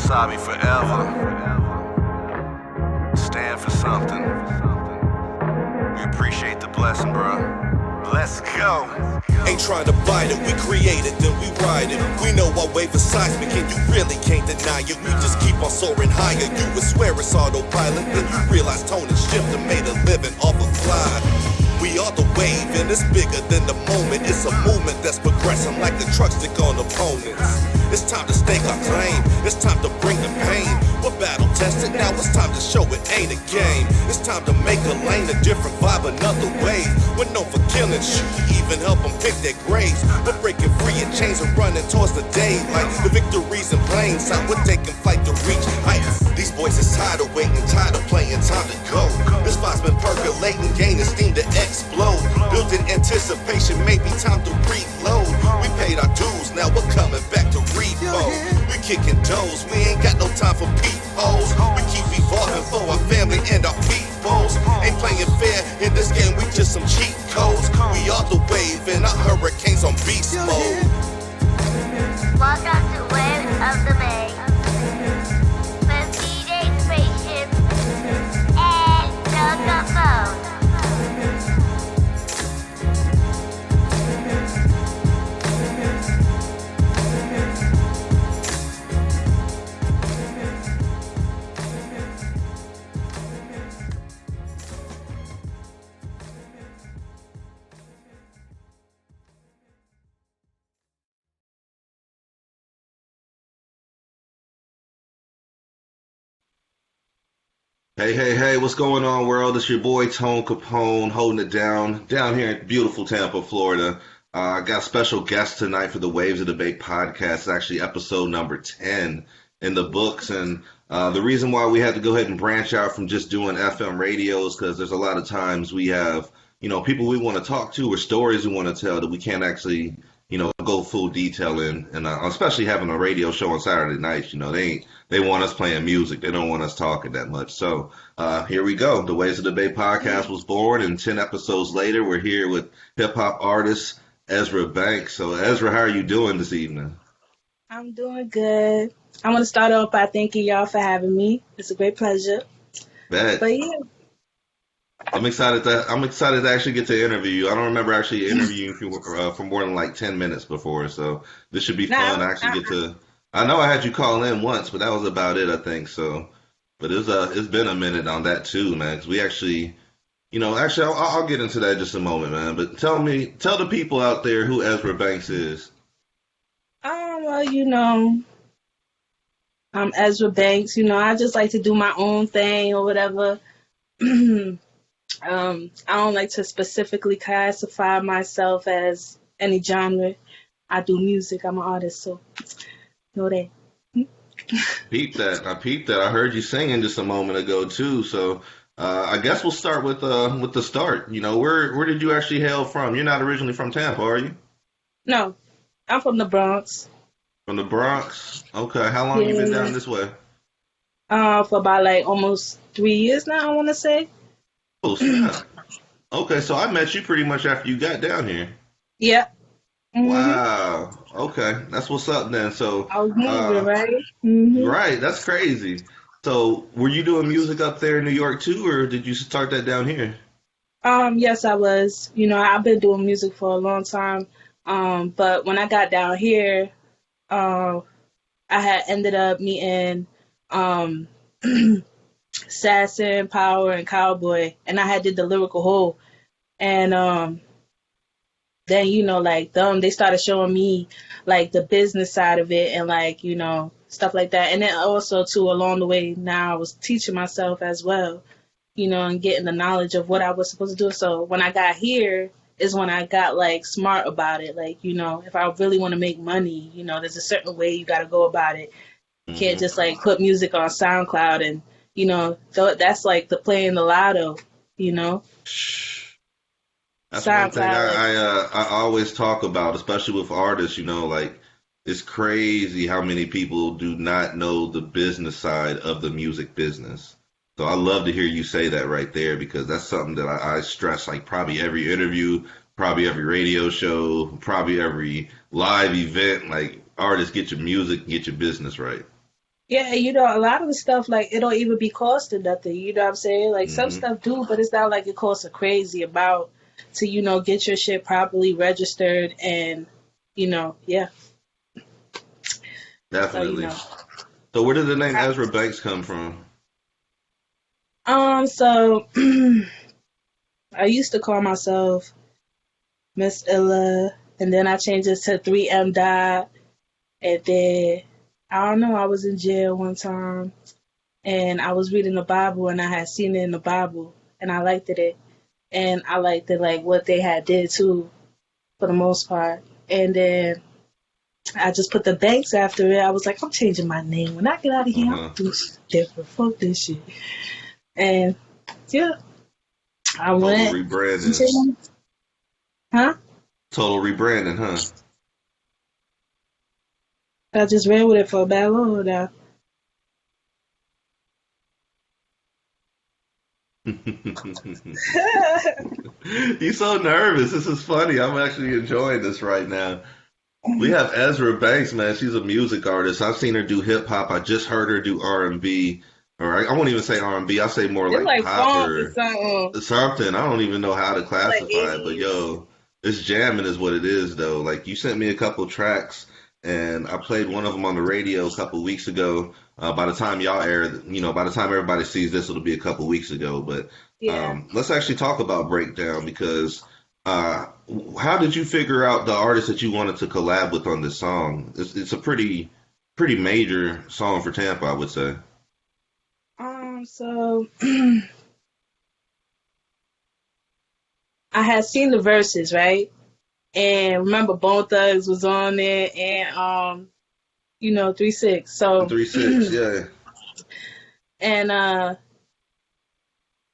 Wasabi forever. Stand for something. We appreciate the blessing, bro. Let's go. Ain't trying to bite it, we create it, then we ride it. We know our wave is seismic and you really can't deny it. We just keep on soaring higher, you would swear it's autopilot. Then you realize tone and shift and made a living off a fly. We are the wave and it's bigger than the moment. It's a movement that's progressing like the truck stick on opponents. It's time to stake our claim, it's time to bring the pain. We're battle tested, now it's time to show it ain't a game. It's time to make a lane, a different vibe, another wave. We're known for killing, shoot, even help them pick their graves. We're breaking free of chains and running towards the day. Like the victories in plain sight, we're taking flight to reach heights. These boys is tired of waiting, tired of playing, time to go. This vibe's been percolating, gaining steam to explode. Built in anticipation, maybe time to reload. We paid our dues, now we're coming back to repo. We kicking doors, we ain't got no time for peepholes. We keep evolving for our family and our peoples. Ain't playing fair in this game, we just some cheat codes. We are the wave and our hurricanes on beast mode. Welcome to Wave of the Bay. With DJ Spaceship and Locomotive. Hey, what's going on, world? It's your boy Tone Capone holding it down here in beautiful Tampa, Florida. I got a special guest tonight for the Waves of Debate podcast. It's actually episode number 10 in the books. And the reason why we had to go ahead and branch out from just doing FM radio is because there's a lot of times we have, people we want to talk to or stories we want to tell that we can't actually, go full detail in. And especially having a radio show on Saturday nights, they want us playing music. They don't want us talking that much. So here we go. The Waves of Debate podcast was born, and 10 episodes later, we're here with hip-hop artist Ezra Bankz. So, Ezra, how are you doing this evening? I'm doing good. I want to start off by thanking y'all for having me. It's a great pleasure. Bet. But yeah. I'm excited to actually get to interview you. I don't remember actually interviewing you for more than like 10 minutes before, so this should be fun. I know I had you call in once, but that was about it, I think. So, but it's been a minute on that too, man. Because we actually, I'll get into that in just a moment, man. But tell the people out there who Ezra Bankz is. Well, I'm Ezra Bankz. I just like to do my own thing or whatever. I don't like to specifically classify myself as any genre. I do music. I'm an artist, so know that. Peep that. I peeped that. I heard you singing just a moment ago too. So I guess we'll start with the start. Where did you actually hail from? You're not originally from Tampa, are you? No, I'm from the Bronx. From the Bronx? Okay. How long you been down this way? For about almost 3 years now, I want to say. Oh, snap. Okay, so I met you pretty much after you got down here. Yeah. Mm-hmm. Wow. Okay, that's what's up then. So I was moving, right? Mm-hmm. Right, that's crazy. So were you doing music up there in New York too, or did you start that down here? Yes, I was. I've been doing music for a long time. But when I got down here, I had ended up meeting Assassin, Power, and Cowboy, and I had did the Lyrical Hole, and then they started showing me the business side of it and stuff like that, and then also too along the way now I was teaching myself as well, and getting the knowledge of what I was supposed to do. So when I got here is when I got smart about it, if I really want to make money, there's a certain way you got to go about it. You can't just put music on SoundCloud and that's the playing the lotto, That's one thing I always talk about, especially with artists, it's crazy how many people do not know the business side of the music business. So I love to hear you say that right there, because that's something that I stress probably every interview, probably every radio show, probably every live event. Artists, get your music, get your business right. Yeah, you know, a lot of the stuff, like, it don't even be costing nothing. You know what I'm saying? Like, some Hmm. stuff do, but it's not like it costs a crazy amount to, get your shit properly registered and, yeah. So, Definitely. So where did the name I, Ezra Banks come from? so I used to call myself Miss Illa, and then I changed it to 3M Dot, and then, I don't know, I was in jail one time, and I was reading the Bible, and I had seen it in the Bible, and I liked it. And I liked it, like what they had did too, for the most part. And then I just put the Banks after it. I was like, I'm changing my name. When I get out of here, I'm Uh-huh. gonna do shit different. Fuck this shit. And yeah, I Total went. rebranding. Huh? Total rebranding, huh? I just ran with it for a bad long now. You so nervous. This is funny. I'm actually enjoying this right now. We have Ezra Banks, man. She's a music artist. I've seen her do hip hop. I just heard her do R&B. Or I won't even say R&B. I'll say more It's like like pop funk or or something. something. I don't even know how to Like classify it. But 80s. yo, this jamming is what it is, though. Like you sent me a couple tracks, and I played one of them on the radio a couple weeks ago. By the time y'all air, by the time everybody sees this, it'll be a couple weeks ago. But Yeah. let's actually talk about Breakdown because uh, how did you figure out the artist that you wanted to collab with on this song? It's a pretty major song for Tampa, I would say. So I had seen the verses, right? And remember Bone Thugs was on there and 3 6. So 3 6, yeah. and I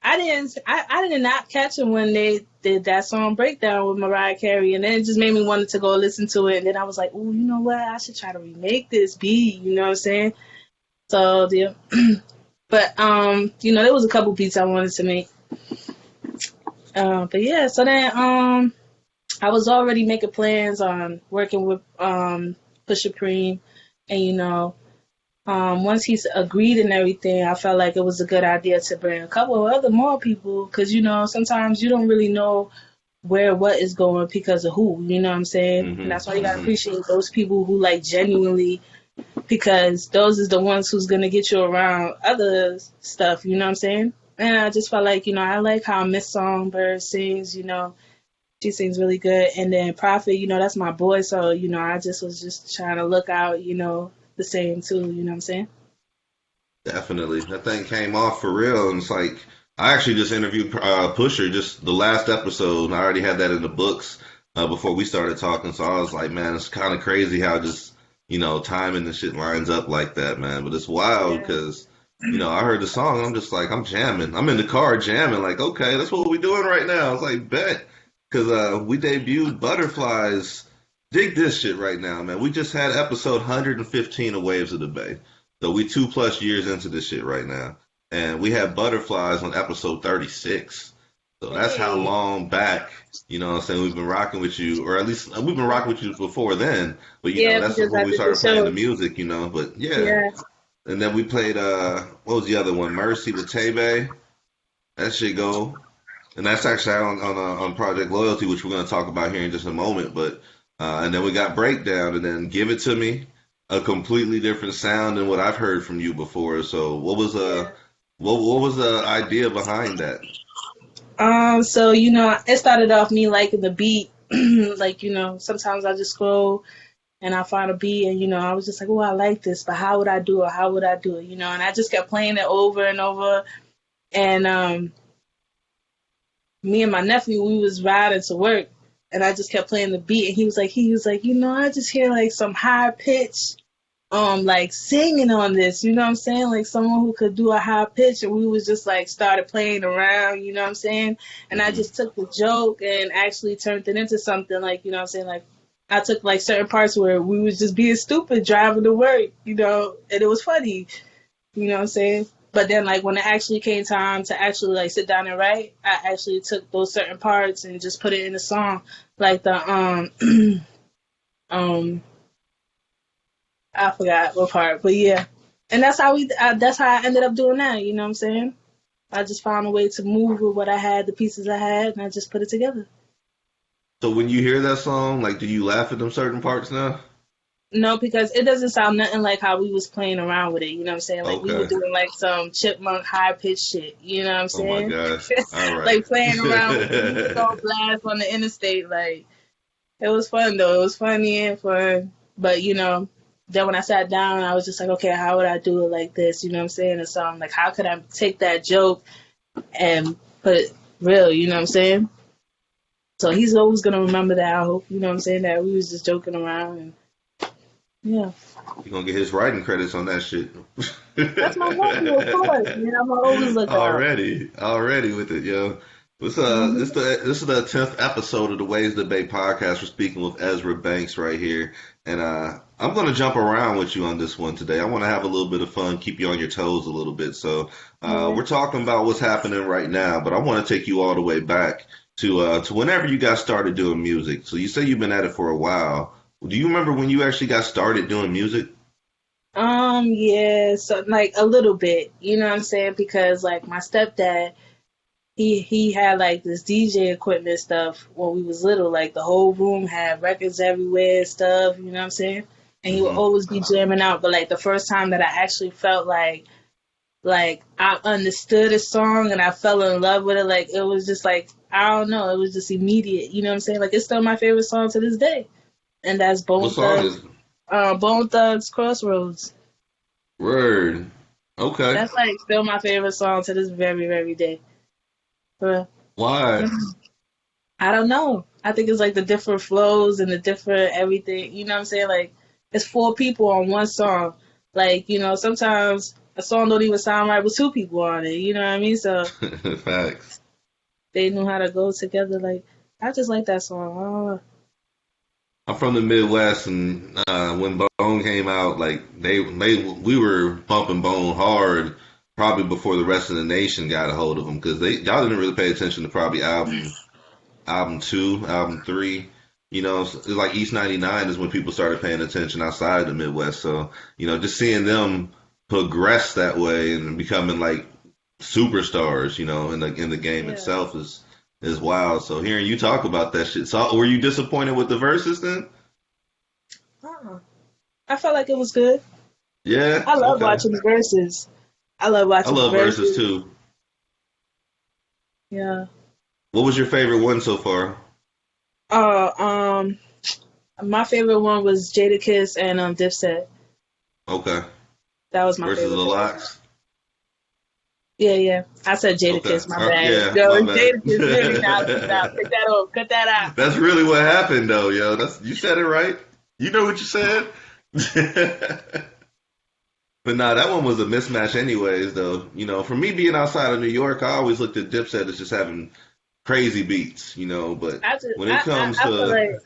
did not catch them when they did that song Breakdown with Mariah Carey, and then it just made me wanted to go listen to it, and then I was like, oh, you know what, I should try to remake this beat, you know what I'm saying? So yeah. But there was a couple beats I wanted to make. But yeah, so then I was already making plans on working with Pusha Preem, and once he's agreed and everything, I felt like it was a good idea to bring a couple of other more people because sometimes you don't really know where what is going because of who, you know what I'm saying? And Hmm. that's why you gotta Hmm. appreciate those people who like genuinely, because those is the ones who's gonna get you around other stuff, you know what I'm saying? And I just felt like, I like how Miss Songbird sings, she sings really good. And then Prophet, that's my boy, so, I just was just trying to look out, the same too, you know what I'm saying? Definitely. That thing came off for real. And it's like, I actually just interviewed Pusher just the last episode. And I already had that in the books before we started talking. So I was like, man, it's kind of crazy how just, timing and shit lines up like that, man. But it's wild Yeah. because, I heard the song. And I'm just like, I'm jamming. I'm in the car jamming. Like, okay, that's what we doing right now. I was like, bet. Because we debuted Butterflies. Dig this shit right now, man. We just had episode 115 of Waves of the Bay. So we 2+ years into this shit right now. And we had Butterflies on episode 36. So that's how Hey. long back, what I'm saying, we've been rocking with you, or at least we've been rocking with you before then. But Yeah, that's because when I we did the started playing the show. music. But yeah. Yeah. And then we played what was the other one? Mercy with Tebe. That shit go. And that's actually on Project Loyalty, which we're going to talk about here in just a moment. But and then we got Breakdown, and then Give It to Me, a completely different sound than what I've heard from you before. So Yeah. what was the idea behind that? So, it started off me liking the beat. Like, sometimes I just scroll and I find a beat and, I was just like, oh, I like this, but how would I do it? How would I do it? And I just kept playing it over and over. And me and my nephew, we was riding to work and I just kept playing the beat and he was like, I just hear like some high pitch like singing on this, you know what I'm saying? Like someone who could do a high pitch, and we was just like started playing around, you know what I'm saying? And I Hmm. just took the joke and actually turned it into something like, you know what I'm saying? Like I took like certain parts where we was just being stupid driving to work, and it was funny, you know what I'm saying? But then like when it actually came time to actually like sit down and write, I actually took those certain parts and just put it in the song. Like the um I forgot what part, but yeah. And that's how that's how I ended up doing that. You know what I'm saying? I just found a way to move with what I had, the pieces I had, and I just put it together. So when you hear that song, like, do you laugh at them certain parts now? No, because it doesn't sound nothing like how we was playing around with it. You know what I'm saying? Like we were Okay. doing like some chipmunk high pitched shit. You know what I'm Oh my saying? gosh. All right. Like playing around with the music on blast on the interstate. Like it was fun though. It was funny and fun. But you know, then when I sat down, I was just like, okay, how would I do it like this? You know what I'm saying? And so I'm like, how could I take that joke and put it real? You know what I'm saying? So he's always gonna remember that. I hope. You know what I'm saying? That we was just joking around and yeah. You're gonna get his writing credits on that shit. That's my nephew, of course. Man, I'm always look out. Already with it, yo. Mhm. This is the 10th episode of the Ways Debate podcast. We're speaking with Ezra Bankz right here, and I'm gonna jump around with you on this one today. I want to have a little bit of fun, keep you on your toes a little bit. So Yeah. we're talking about what's happening right now, but I want to take you all the way back to whenever you got started doing music. So you say you've been at it for a while. Do you remember when you actually got started doing music? Yeah, so like a little bit, you know what I'm saying? Because like my stepdad, he had like this DJ equipment stuff when we was little. Like the whole room had records everywhere and stuff, you know what I'm saying? And he would Hmm. always be jamming out. But like the first time that I actually felt like I understood a song and I fell in love with it, like it was just like I don't know, it was just immediate, you know what I'm saying? Like it's still my favorite song to this day. And that's What song is Bone Thugs Crossroads. Word? Okay. That's like still my favorite song to this very, very day. For Why? I don't know. I think it's like the different flows and the different everything. You know what I'm saying? Like it's four people on one song. Like, you know, sometimes a song don't even sound right with two people on it. You know what I mean? So Facts. they knew how to go together. Like I just like that song. I don't know. I'm from the Midwest, and when Bone came out, like we were bumping Bone hard, probably before the rest of the nation got a hold of them, because y'all didn't really pay attention to probably album two, album three. You know, it's like East 99 is when people started paying attention outside the Midwest. So, you know, just seeing them progress that way and becoming like superstars, you know, in the game Yeah. itself is wild. So hearing you talk about that shit. So were you disappointed with the verses then? Uh-uh. I felt like it was good. Yeah. I love Okay. watching the verses. I love I watching the love verses verses. too. Yeah. What was your favorite one so far? Uh, um, my favorite one was Jadakiss and Dipset. Okay. That was my Versus the favorite. Locks. Yeah, yeah. I said Okay. Jadakiss. My bad. Yeah, Yo, my it's bad. Jadakiss. Really, now, take that off. Cut that out. That's really what happened though, yo. You said it right. You know what you said. But nah, that one was a mismatch anyways, though. You know, for me being outside of New York, I always looked at Dipset as just having crazy beats, you know, but I just, when it comes to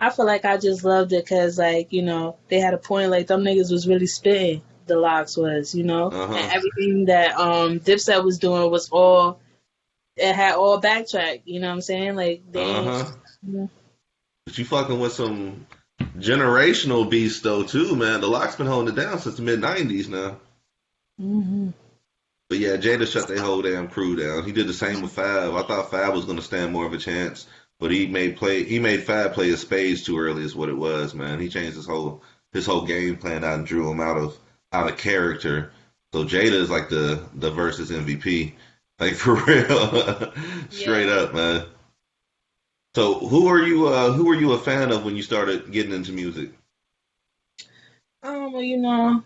I feel like I just loved it because, like, you know, they had a point. Like, them niggas was really spitting. The Locks was, you know, and uh-huh. everything that Dipset was doing was all. It had all backtrack. You know what I'm saying? Like they. Uh-huh. You But you fucking with some generational beasts though too, man. The Lock's been holding it down since the mid '90s now. hmm But yeah, Jada shut their whole damn crew down. He did the same with Fab. I thought Fab was gonna stand more of a chance, but he made Fab play his spades too early. Is what it was, man. He changed his whole game plan out and drew him out of character. So Jada is like the versus MVP, like for real, straight Yeah. up, man. So who are you a fan of when you started getting into music? Well, you know,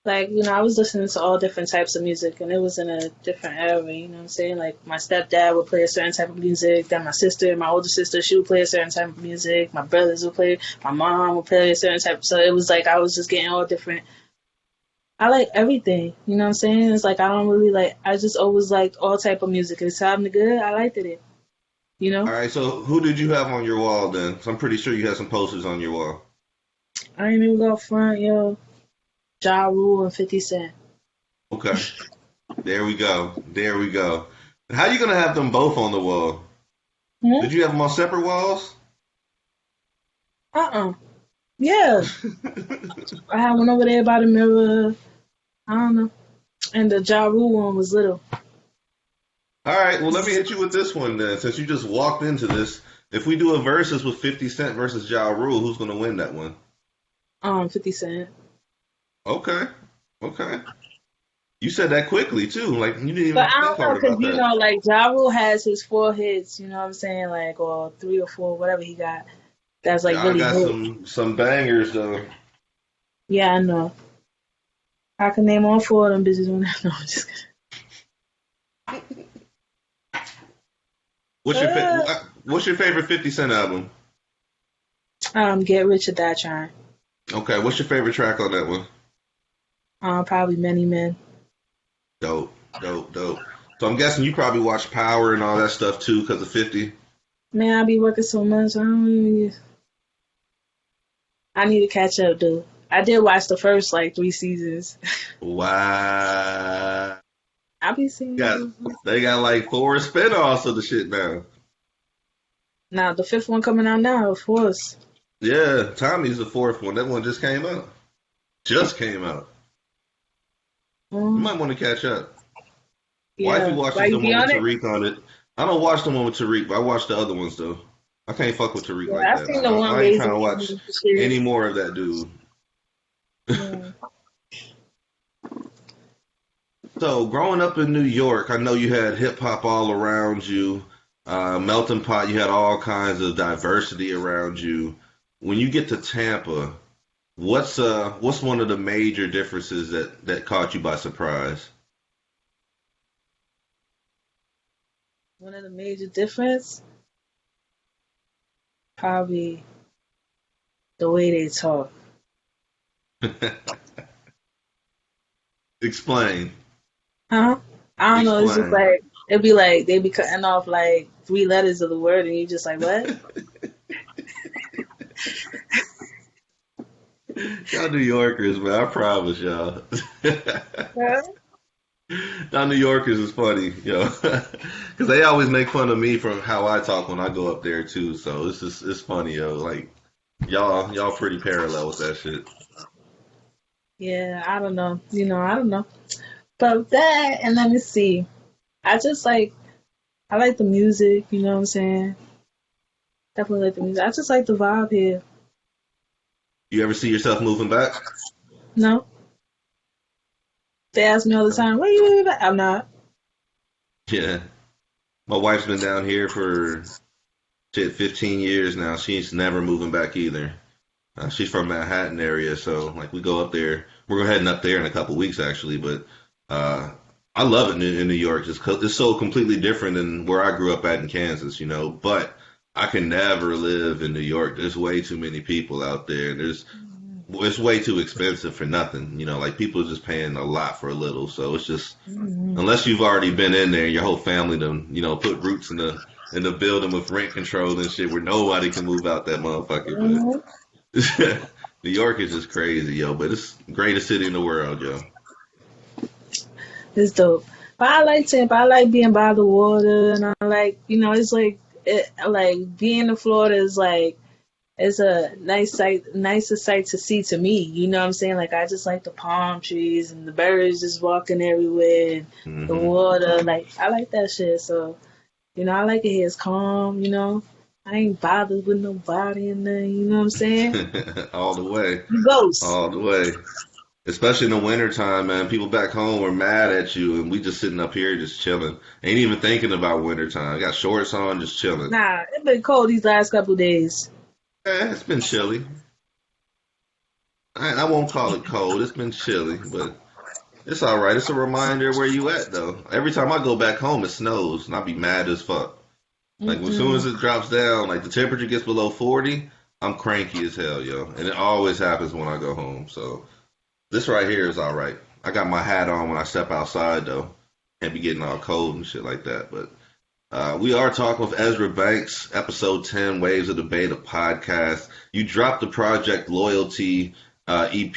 like, you know, I was listening to all different types of music, and it was in a different era. You know what I'm saying? Like, my stepdad would play a certain type of music. Then my older sister, she would play a certain type of music. My brothers would play. My mom would play a certain type. So it was like I was just getting all different. I like everything. You know what I'm saying? It's like I don't really like. I just always liked all type of music. It's time to good. I liked it. You All know? right, so who did you have on your wall then? 'Cause I'm pretty sure you had some posters on your wall. I ain't even go front, yo. Ja Rule and 50 Cent. Okay, there we go. There we go. How you gonna have them both on the wall? Hmm? Did you have them on separate walls? Uh-uh. Yeah, I had one over there by the mirror. I don't know. And the Ja Rule one was little. All right, well, let me hit you with this one then. Since you just walked into this, if we do a versus with 50 Cent versus Ja Rule, who's going to win that one? 50 Cent. Okay, okay. You said that quickly too. Like you didn't even But have to I think don't know, hard because, about that. like, Ja Rule has his 4 hits, you know what I'm saying? Like, or 3 or 4, whatever he got. That's, like, Yeah, I really got hit. some bangers though. Yeah, I know. I can name all 4 of them bitches on that. No, I'm just kidding. What's your favorite 50 Cent album? Get Rich or Die Trying. Okay, what's your favorite track on that one? Probably Many Men. Dope, dope, dope. So I'm guessing you probably watch Power and all that stuff too because of 50. Man, I be working so much. I need to catch up, dude. I did watch the first, like, 3 seasons. Wow. I be seeing Got they got like 4 spinoffs of the shit now. now the 5th one coming out now, of course. Yeah, Tommy's the 4th one. That one just came out. Just came out. You Um, might want to catch up. Wifey yeah. Why watches the you be one with on it? Tariq on it. I don't watch the one with Tariq, but I watch the other ones though. I can't fuck with Tariq Yeah, like I that. seen the one I ain't trying raising to watch King shit. any more of that dude. Yeah. So, growing up in New York, I know you had hip hop all around you, melting pot. You had all kinds of diversity around you. When you get to Tampa, what's one of the major differences that caught you by surprise? One of the major difference, probably the way they talk. Explain. Huh? I don't know. It's just Explain. like it'd be like they be cutting off like 3 letters of the word, and you just like what? Y'all New Yorkers, man, I promise y'all. Yeah. Y'all New Yorkers is funny, yo, because they always make fun of me from how I talk when I go up there too. So it's funny, yo. Like y'all pretty parallel with that shit. Yeah, I don't know. I don't know. But that, and let me see. I just like I like the music. You know what I'm saying? Definitely like the music. I just like the vibe here. You ever see yourself moving back? No, they ask me all the time, "Where you live at?" I'm not. Yeah, my wife's been down here for shit 15 years now. She's never moving back either. She's from Manhattan area, so like we go up there. We're heading up there in a couple weeks actually, but uh, I love it in New York. It's so completely different than where I grew up at in Kansas, you know. But I can never live in New York. There's way too many people out there. It's way too expensive for nothing, you know. Like people are just paying a lot for a little, so it's just Mhm. unless you've already been in there, your whole family done, put roots in the building with rent control and shit where nobody can move out that motherfucker. But Mhm. New York is just crazy, yo. But it's the greatest city in the world, yo. It's dope. But I like Tampa. I like being by the water, and I like, it's like being in Florida is like it's a nicer sight to see to me. You know what I'm saying? Like I just like the palm trees and the birds just walking everywhere, and the Hmm. water. Like I like that shit. So I like it here. It's calm. I ain't bothered with nobody and then you know what I'm saying? All the way, Ghost. all the way. Especially in the wintertime, man. People back home are mad at you, and we just sitting up here just chilling. Ain't even thinking about wintertime. Got shorts on, just chilling. Nah, it been cold these last couple days. It's been chilly. I won't call it cold. It's been chilly, but it's all right. It's a reminder where you at, though. Every time I go back home, it snows, and I be mad as fuck. Like, as soon as Mm-mm. it drops down, like the temperature gets below 40, I'm cranky as hell, yo. And it always happens when I go home. So this right here is all right. I got my hat on when I step outside, though. Can't be getting all cold and shit like that. But we are talking with Ezra Bankz, episode 10, Waves of Debate, a podcast. You dropped the Project Loyalty EP,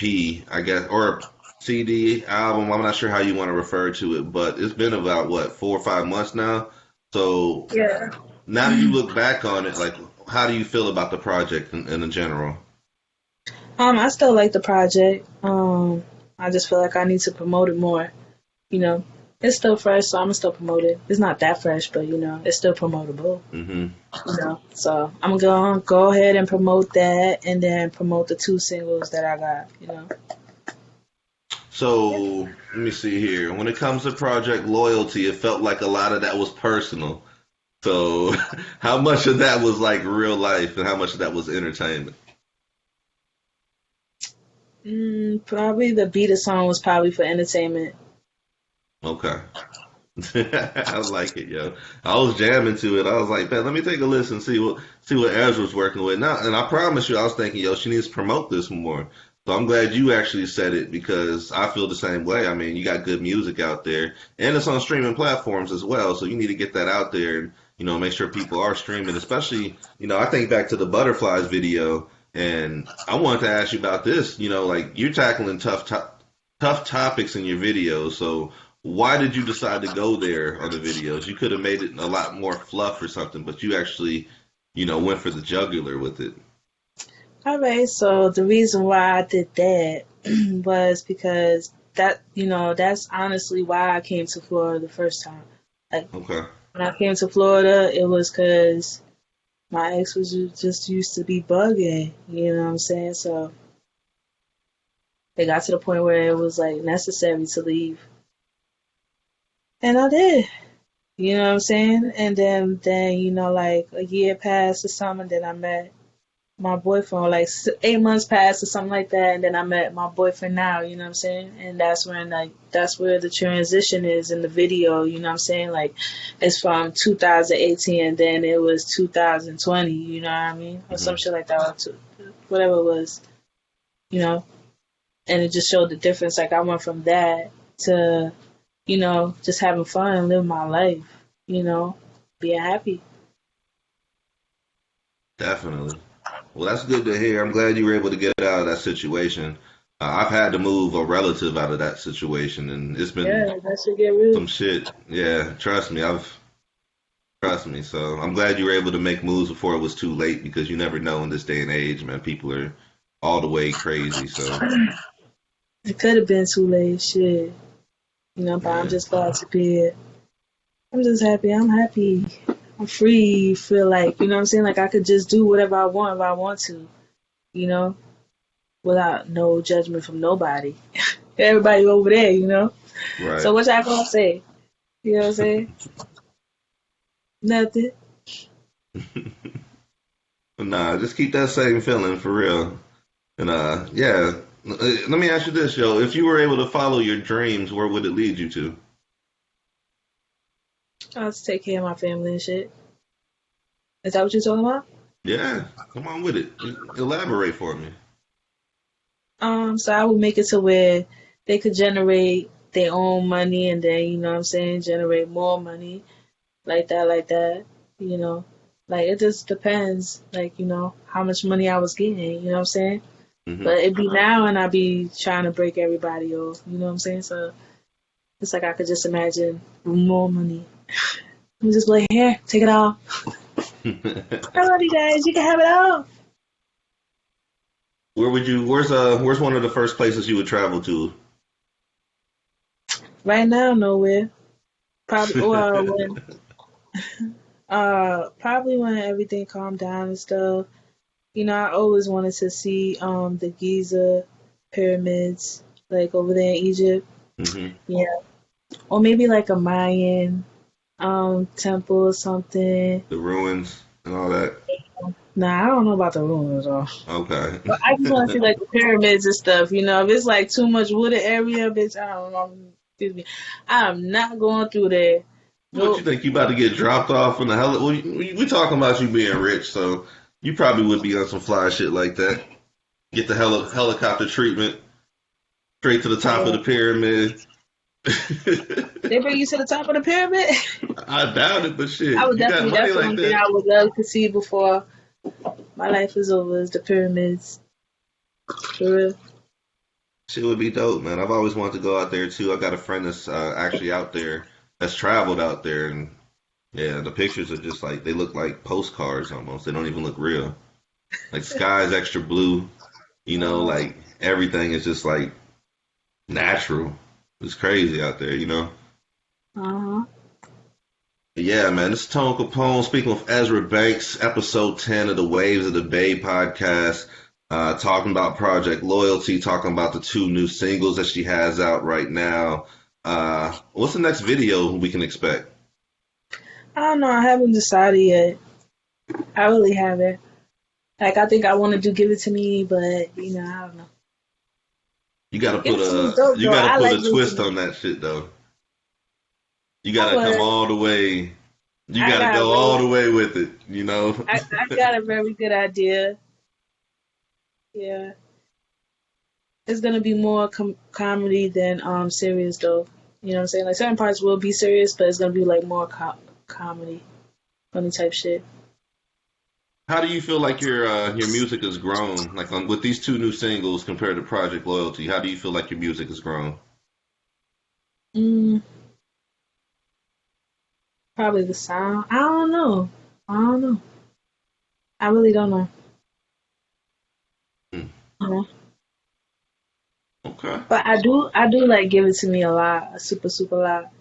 I guess, or CD album. I'm not sure how you want to refer to it, but it's been about, what, 4 or 5 months now? So Yeah. now that you look back on it, like, how do you feel about the project in general? I still like the project. I just feel like I need to promote it more. You know, it's still fresh, so I'm gonna still promote it. It's not that fresh, but it's still promotable. Hmm. So I'm gonna go ahead and promote that, and then promote the 2 singles that I got. So let me see here. When it comes to Project Loyalty, it felt like a lot of that was personal. So how much of that was like real life, and how much of that was entertainment? Probably the beat of song was probably for entertainment. Okay. I like it, yo. I was jamming to it. I was like, man, let me take a listen, see what Ezra's working with now. And I promise you, I was thinking, yo, she needs to promote this more. So I'm glad you actually said it because I feel the same way. I mean, you got good music out there, and it's on streaming platforms as well. So you need to get that out there and make sure people are streaming. Especially, I think back to the Butterflies video, and I wanted to ask you about this. Like you're tackling tough topics in your videos, so why did you decide to go there on the videos? You could have made it a lot more fluff or something, but you actually, went for the jugular with it. All right, so the reason why I did that was because that's honestly why I came to Florida the first time. Like Okay. when I came to Florida, it was because my ex was just used to be bugging. You know what I'm saying? So it got to the point where it was like necessary to leave. And I did. You know what I'm saying? And then like a year passed or something, then I met my boyfriend, like 8 months passed or something like that, and then I met my boyfriend now, you know what I'm saying? And that's where the transition is in the video, you know what I'm saying? Like it's from 2018 and then it was 2020, you know what I mean? Or some shit like that, whatever it was, and it just showed the difference. Like I went from that to just having fun and living my life, being happy. Definitely. Well, that's good to hear. I'm glad you were able to get out of that situation. I've had to move a relative out of that situation, and it's been That should get real. some shit. Yeah, trust me. So I'm glad you were able to make moves before it was too late because you never know in this day and age, man. People are all the way crazy. So It could have been too late, shit. But I'm just glad to be here. I'm just happy. I'm happy. I'm free. Feel like, what I'm saying? Like I could just do whatever I want if I want to, without no judgment from nobody. Everybody over there, right. So what y'all gonna say? You know what I'm saying? Nothing. Nah, just keep that same feeling for real. And yeah. Let me ask you this, yo. If you were able to follow your dreams, where would it lead you to? I'll just take care of my family and shit. Is that what you're talking about? Yeah, come on with it. Elaborate for me. So I would make it to where they could generate their own money and then, you know what I'm saying, generate more money like that, Like it just depends, like, how much money I was getting, you know what I'm saying? Mm-hmm. But it'd be now and I'd be trying to break everybody off, you know what I'm saying? So it's like I could just imagine more money. I'm just like, here, take it all. I love you guys. You can have it all. Where's one of the first places you would travel to? Right now, nowhere. Probably probably when everything calmed down and stuff. I always wanted to see the Giza pyramids, like over there in Egypt. Mm-hmm. Yeah. Or maybe like a Mayan temple or something. The ruins and all that. Nah, I don't know about the ruins though. Okay. But I just want to see like the pyramids and stuff. If it's like too much wooded area, bitch, I don't know. Excuse me. I'm not going through there. What you think you about to get dropped off in the hell? We talking about you being rich, so you probably would be on some fly shit like that. Get the helicopter treatment straight to the top of the pyramid. They bring you to the top of the pyramid? I doubt it, but shit. I would definitely, that's like one thing I would love to see before my life is over, is the pyramids. For real. Shit would be dope, man. I've always wanted to go out there too. I got a friend that's actually out there, that's traveled out there, and yeah, the pictures are just like, they look like postcards almost. They don't even look real. Like sky's extra blue. Like everything is just like natural. It's crazy out there, Uh-huh. Yeah, man, this is Tone Capone speaking with Ezra Bankz, episode 10 of the Waves of the Bay podcast, talking about Project Loyalty, talking about the 2 new singles that she has out right now. What's the next video we can expect? I don't know. I haven't decided yet. I really haven't. Like, I think I want to do Give It To Me, but, I don't know. You gotta Give put It To Me is dope, though. I like a Give It twist To Me. on that shit though. You I gotta come would. all the way. You I gotta got a go all really, the way with it, I got a very good idea. Yeah. It's gonna be more comedy than serious though. You know what I'm saying? Like certain parts will be serious, but it's gonna be like more comedy, funny type shit. How do you feel like your music has grown? Like with these 2 new singles compared to Project Loyalty, how do you feel like your music has grown? Mm, Probably the sound. I don't know. I don't know. I really don't know. Hmm. Yeah. Okay. But I do like Give It To Me a lot, a super super lot.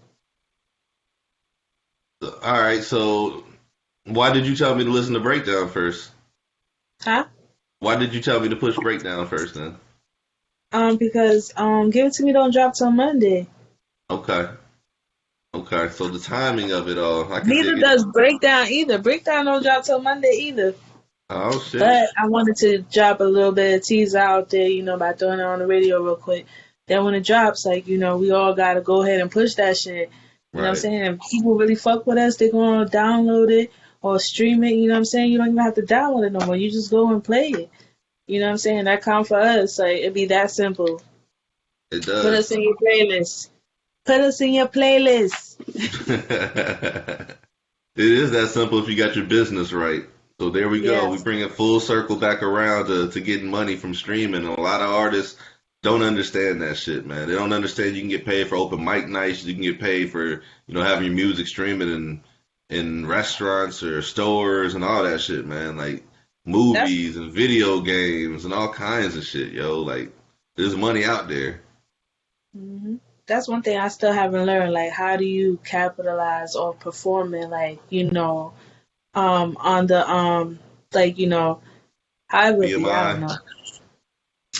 All right. So why did you tell me to listen to Breakdown first? Huh? Why did you tell me to push Breakdown first then? Because Give It To Me don't drop till Monday. Okay. Okay. So the timing of it all, I can Neither dig it. does Breakdown either. Breakdown don't drop till Monday either. Oh shit. But I wanted to drop a little bit of teaser out there, by throwing it on the radio real quick. Then when it drops, we all gotta go ahead and push that shit. You know what I'm Right. saying? If people really fuck with us, they're gonna download it or stream it, you know what I'm saying? You don't even have to download it no more. You just go and play it. You know what I'm saying? That count for us. Like it'd be that simple. It Put does. us in your playlist. Put us in your playlist. It is that simple if you got your business right. So there we go. We Yes. bring it full circle back around to getting money from streaming. And a lot of artists don't understand that shit, man. They don't understand you can get paid for open mic nights. You can get paid for, having your music streaming in restaurants or stores and all that shit, man. Like That's movies and video games and all kinds of shit, yo. Like there's money out there. hmm That's one thing I still haven't learned. Like, how do you capitalize on performing? On the how it would be. I don't BMI. know.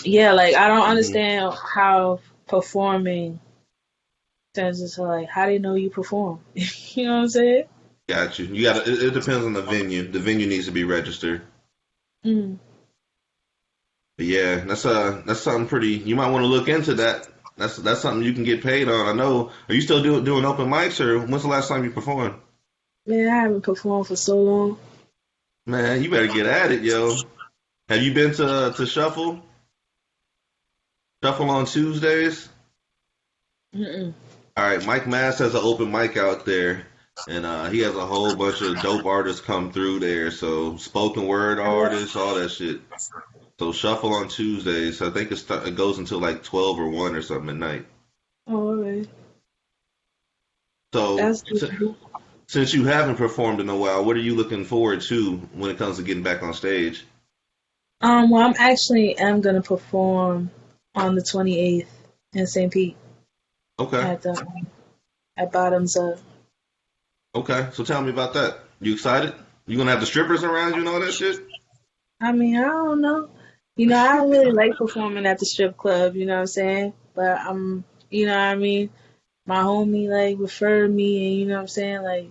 Yeah, like I don't Hmm. understand how performing turns into like how they know you perform. You know what I'm saying? Got you. You got to. It depends on the venue. The venue needs to be registered. Mm. But yeah, that's something pretty. You might want to look into that. That's something you can get paid on. I know. Are you still doing open mics, or when's the last time you performed? Man, I haven't performed for so long. Man, you better get at it, yo. Have you been to Shuffle? Shuffle on Tuesdays. Mm-mm. All right, Mike Mass has an open mic out there, and he has a whole bunch of dope artists come through there. So spoken word artists, all that shit. So Shuffle on Tuesdays. I think it goes until like 12 or 1 or something at night. Oh, all right. So That's good. since you haven't performed in a while, what are you looking forward to when it comes to getting back on stage? Well, I'm gonna perform on the 28th in St. Pete Okay, at the at Bottoms Up. okay. So tell me about that. You excited? You gonna have the strippers around you and all that shit? I mean, I don't know. I don't really like performing at the strip club, you know what I'm saying? But you know what I mean? My homie like referred me and you know what I'm saying? Like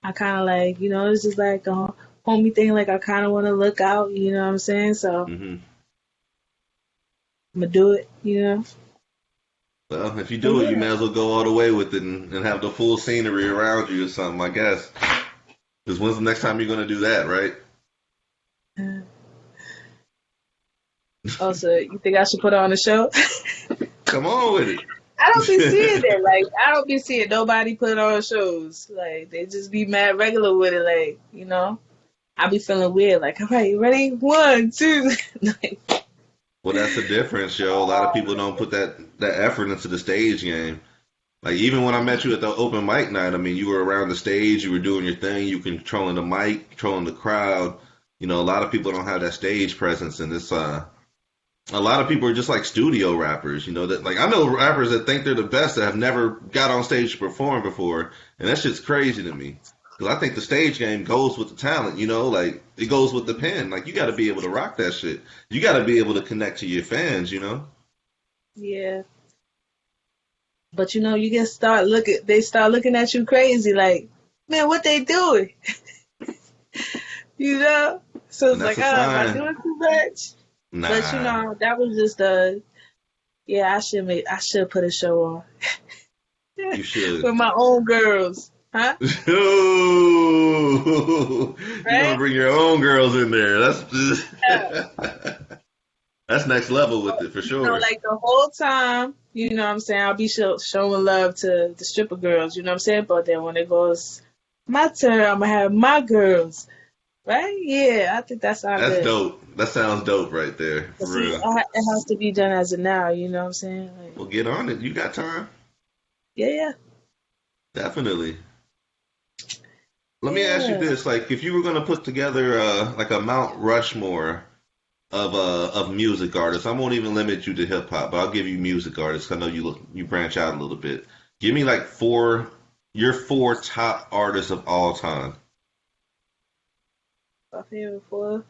I kinda like, it's just like a homie thing, like I kinda wanna look out, you know what I'm saying? So Hmm. I'm gonna do it. Well, if you But do it, you yeah. may as well go all the way with it and have the full scenery around you or something, I guess. Because when's the next time you're gonna do that, right? Also, you think I should put on a show? Come on with I don't be seeing it. it. Like I don't be seeing nobody put on shows. Like they just be mad regular with it. Like. I be feeling weird. Like, all right, ready? 1, 2. Like, Well, that's the difference, yo. A lot of people don't put that effort into the stage game. Like even when I met you at the open mic night, I mean, you were around the stage, you were doing your thing, you controlling the mic, controlling the crowd. A lot of people don't have that stage presence, and it's A lot of people are just like studio rappers, you know, that like I know rappers that think they're the best that have never got on stage to perform before, and that shit's crazy to me. Because I think the stage game goes with the talent, you know, like it goes with the pen. Like you got to be able to rock that shit. You got to be able to connect to your fans, you know. Yeah. But you know, you get they start looking at you crazy, like, man, what they doing? You know? So And it's that's like, a oh, am I sign. doing too much? But you Nah, know, that was just yeah, I should put a show on you should. with my own girls. Huh? Ooh, you gonna Right? bring your own girls in there? That's Yeah. that's next level with it for You know, sure. like the whole time, you know what I'm saying, I'll be showing love to the stripper girls, you know what I'm saying? But then when it goes my turn, I'm gonna have my girls. Right? Yeah, I think that sounds That's good. dope. That sounds dope right there, But for see, real. it has to be done as of now, you know what I'm saying? Like, Well, get on it. You got time. yeah, Definitely. Let me ask you yeah. this: like, if you were gonna put together like a Mount Rushmore of music artists, I won't even limit you to hip hop, but I'll give you music artists. I know you branch out a little bit. Give me like your four top artists of all time. My favorite four.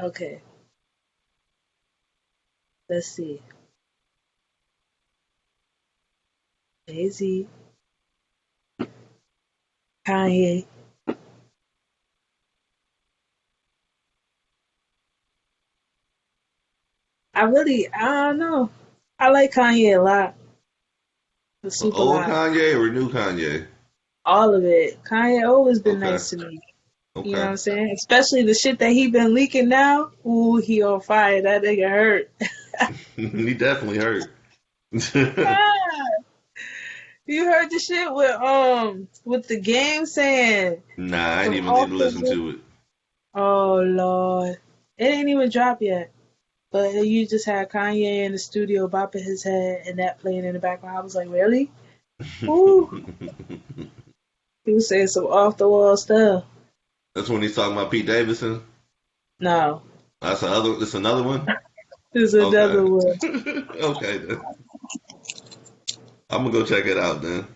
Okay, let's see. Jay-Z, Kanye. I don't know. I like Kanye a lot. A super Old lot. Kanye or new Kanye? All of it. Kanye always been Okay, nice to me. You know what okay. I'm saying? Especially the shit that he been leaking now. Ooh, he on fire. That nigga hurt. He definitely hurt. Ah, you heard the shit with the game saying Nah, I ain't some even need to awful listen shit. to it. Oh Lord. It ain't even dropped yet. But you just had Kanye in the studio bopping his head and that playing in the background. I was like, really? Ooh. He was saying some off the wall stuff. That's when he's talking about Pete Davidson. No. That's another one. There's Okay. another one. Okay then. I'm gonna go check it out then.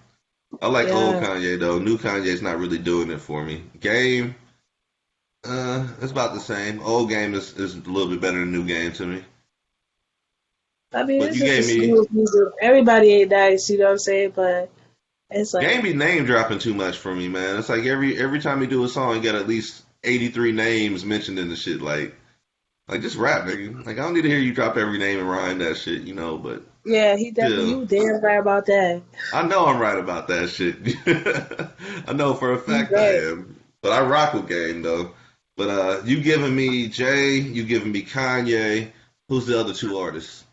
I like old Yeah. Kanye though. New Kanye's not really doing it for me. Game, it's about the same. Old Game is a little bit better than New Game to me. I mean, But it's you just a gave me school of music. Everybody ain't nice, you know what I'm saying? But it's Game like, be name dropping too much for me, man. It's like every time you do a song, you got at least 83 names mentioned in the shit. Like just rap, nigga. Like I don't need to hear you drop every name and rhyme that shit, you know. But yeah, he definitely, still, you damn right about that. I know I'm right about that shit. I know for a You fact I right. am. But I rock with Game though. But you giving me Jay, you giving me Kanye. Who's the other two artists?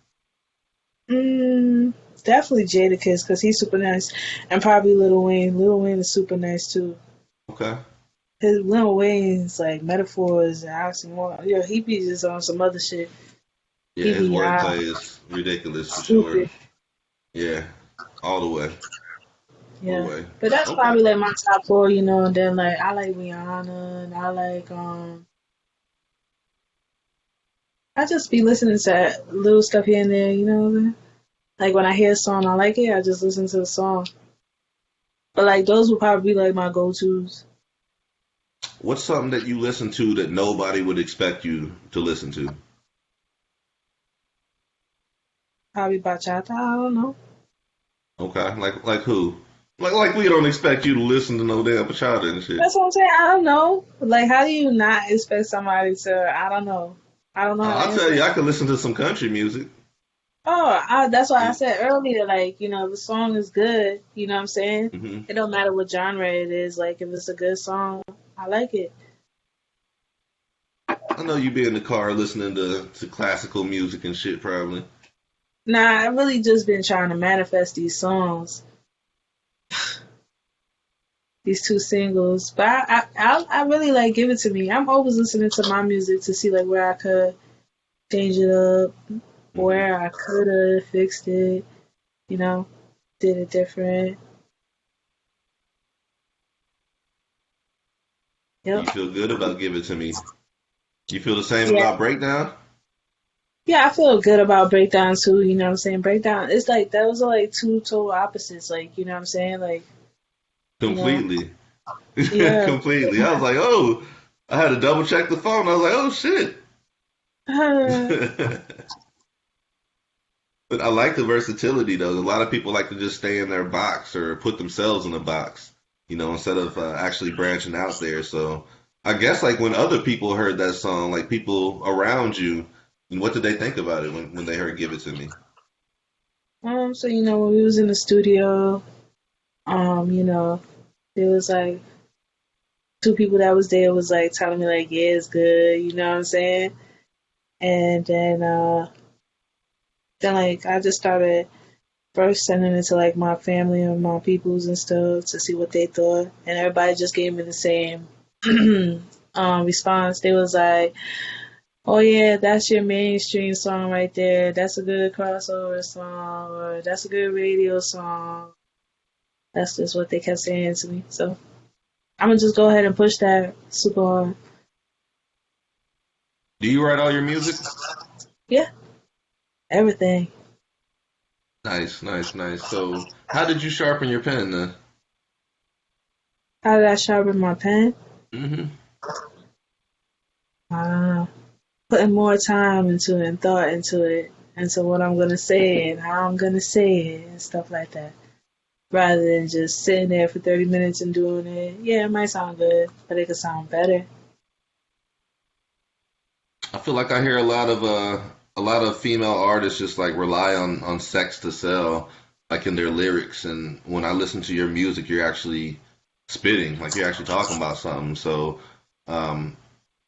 Mm, definitely Jadakiss because he's super nice, and probably Lil Wayne. Lil Wayne is super nice too. Okay. His Lil Wayne's like metaphors and oxymoron. Yo, he be just on some other shit. Yeah, He his be wordplay is ridiculous for sure. stupid. Yeah, all the way, all the Yeah, way. but that's Okay. probably like my top four, you know. And then like I like Rihanna, and I like I just be listening to little stuff here and there, you know what I mean? Like when I hear a song, I like it, I just listen to the song. But like those would probably be like my go tos. What's something that you listen to that nobody would expect you to listen to? Probably bachata. I don't know. Okay, like who? Like we don't expect you to listen to no damn bachata and shit. That's what I'm saying. I don't know. Like, how do you not expect somebody to? I don't know. I don't know how to I'll tell answer you, that. I could listen to some country music. That's why I Yeah. said earlier. Like, you know, if the song is good, you know what I'm saying. Hmm. It don't matter what genre it is. Like, if it's a good song, I like it. I know you be in the car listening to classical music and shit, probably. Nah, I really just been trying to manifest these songs, these two singles. But I really like Give It to Me. I'm always listening to my music to see like where I could change it up, Hmm. where I could have fixed it, you know, did it different. You Yep. feel good about Give It to Me. You feel the same Yeah. about breakdown? Yeah, I feel good about breakdown too, you know what I'm saying? Breakdown, it's like those are like two total opposites, like, you know what I'm saying? Like, you know, Completely. yeah. Completely. I was like, oh, I had to double check the phone. I was like, oh shit. But I like the versatility though. A lot of people like to just stay in their box or put themselves in a box, instead of actually branching out there. So I guess like when other people heard that song, like people around you, what did they think about it when they heard "Give It to Me"? So when we was in the studio, you know, there was like two people that was there was like telling me like, yeah, it's good, you know what I'm saying? And then like I just started first sending it to like my family and my peoples and stuff to see what they thought, and everybody just gave me the same response. They was like, "Oh yeah, that's your mainstream song right there. That's a good crossover song, or that's a good radio song." That's just what they kept saying to me. So I'm gonna just go ahead and push that super hard. Do you write all your music? Yeah, everything. Nice, nice, nice. So how did you sharpen your pen then? How did I sharpen my pen? Hmm. I don't know. Putting more time into it and thought into it, into what I'm gonna say and how I'm gonna say it and stuff like that. Rather than just sitting there for 30 minutes and doing it. Yeah, it might sound good, but it could sound better. I feel like I hear a lot of female artists just like rely on sex to sell, like in their lyrics. And when I listen to your music, you're actually spitting, like you're actually talking about something. So, um,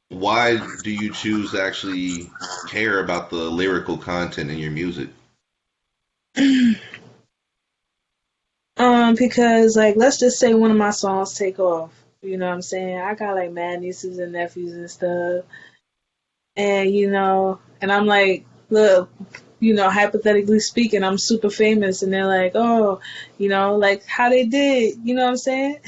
why do you choose to actually care about the lyrical content in your music? Because like let's just say one of my songs take off. You know what I'm saying? I got like mad nieces and nephews and stuff. And and I'm like, look, hypothetically speaking, I'm super famous and they're like, oh, like how they did, you know what I'm saying?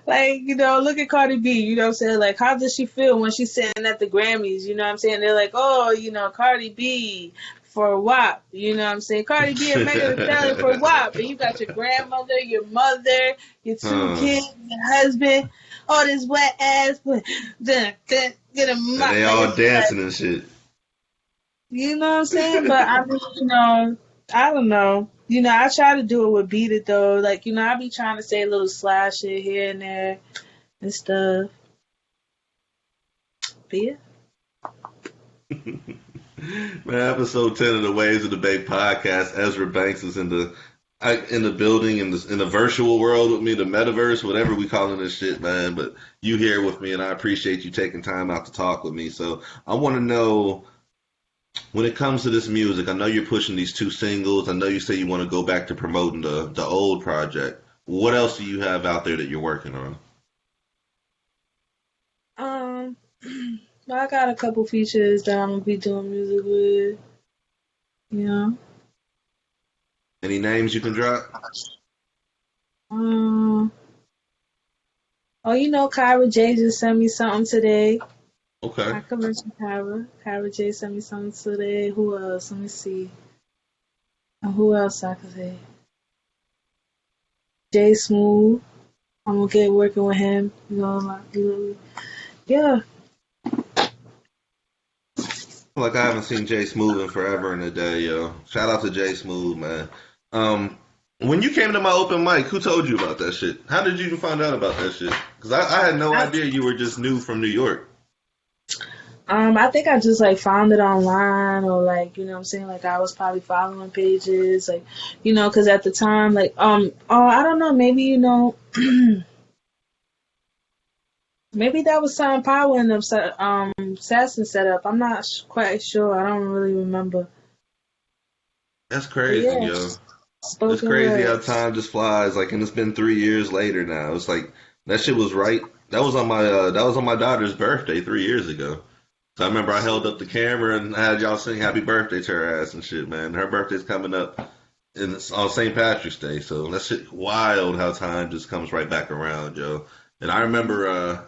Like, look at Cardi B, you know what I'm saying? Like, how does she feel when she's sitting at the Grammys, you know what I'm saying? They're like, oh, Cardi B for WAP, you know what I'm saying? Cardi B and Megan Thee Stallion for WAP. And you got your grandmother, your mother, your two Huh. kids, your husband, all this wet ass, but then get a And mop. they Like, all it's like, dancing and shit. you know what I'm saying? But I mean, I don't know. I try to do it with Beat It though. Like, I be trying to say a little slash shit here and there and stuff. But yeah. Man, episode 10 of the Waves of the Bay podcast. Ezra Bankz is in the building in the virtual world with me, the metaverse, whatever we calling this shit, man. But you here with me, and I appreciate you taking time out to talk with me. So I want to know, when it comes to this music, I know you're pushing these two singles. I know you say you want to go back to promoting the old project. What else do you have out there that you're working on? Um, well, I got a couple features that I'm gonna be doing music with. You know. Any names you can drop? Um. Oh, Kyra J just sent me something today. Okay. I could mention Kyra. Kyra J sent me something today. Who else? Let me see. Who else I could say? Jay Smooth. I'm gonna get working with him. Yeah. Like I haven't seen Jay Smooth in forever and a day, yo. Shout out to Jay Smooth, man. When you came to my open mic, who told you about that shit? How did you find out about that shit? Because I had no I, idea you were just new from New York. I think I just like found it online or like, what I'm saying? Like I was probably following pages, like, because at the time, like, I don't know, maybe, maybe that was Sun Power and them, Sass and set up. I'm not quite sure. I don't really remember. That's But crazy, yeah, yo. It's spoken crazy how word. time just flies. Like, and it's been 3 years later now. It's like that shit was right. That was on my daughter's birthday 3 years ago. So I remember I held up the camera and I had y'all sing "Happy Birthday" to her ass and shit, man. Her birthday's coming up, and it's on St. Patrick's Day. So that shit wild how time just comes right back around, yo. And I remember